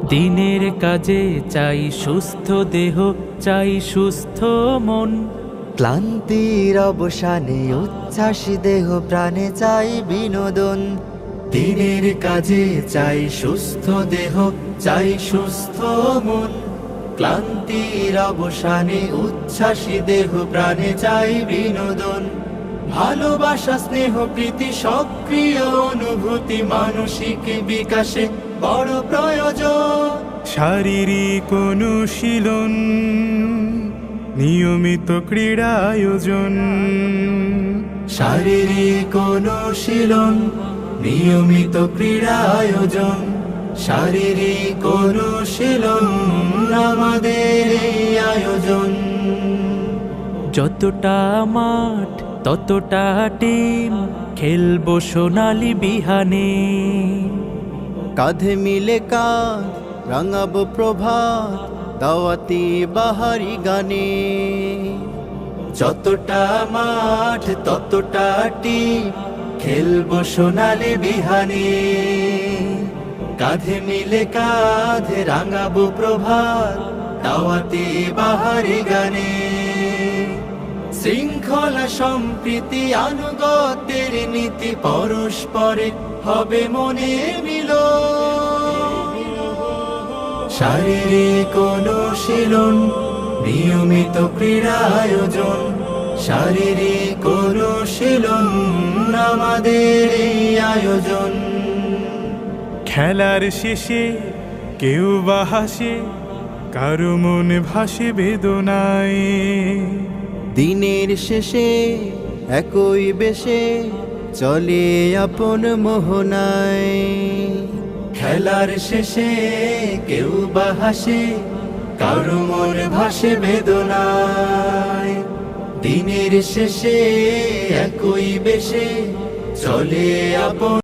দিনের কাজে চাই সুস্থ দেহ, চাই সুস্থ মন। ক্লান্তির অবসানে উচ্ছ্বাসী দেহ প্রাণে চাই বিনোদন। দিনের কাজে চাই সুস্থ দেহ, চাই সুস্থ মন। ক্লান্তির অবসানে উচ্ছ্বাসী দেহ প্রাণে চাই বিনোদন। ভালোবাসা, স্নেহ, প্রীতি, সক্রিয় অনুভূতি মানসিক বিকাশে বড় প্রয়োজন। শারীরিক অনুশীলন, নিয়মিত ক্রীড়া আয়োজন। শারীরিক অনুশীলন, নিয়মিত ক্রীড়া আয়োজন। শারীরিক অনুশীলন আমাদের এই আয়োজন। যতটা মাঠ ততটা টিম, খেলবো সোনালি বিহানে। কাঁধে মিলে কাঁধ রাঙাবো প্রভাত, দাওয়াতি বাহারি গানে। যতটা মাঠ ততটা টিম, খেলবো সোনালি বিহানে। কাঁধে মিলে কাঁধ রাঙাবো প্রভাত, দাওয়াতি বাহারি গানে। শৃঙ্খলা, সম্প্রীতি, আনুগত্যের নীতি, পরস্পরে হবে মনে মিল। শারীরিক অনুশীলন, নিয়মিত ক্রীড়া আয়োজন। শারীরিক অনুশীলন আমাদের এই আয়োজন। খেলার শেষে কেউ বা হাসে, কারো মন ভাসে বেদনায়। দিনের শেষে একই বেশে চলে আপন মোহনায়। খেলার শেষে কেউ বা হাসে, কারো মন ভাসে বেদনায়। দিনের শেষে একই বেশে চলে আপন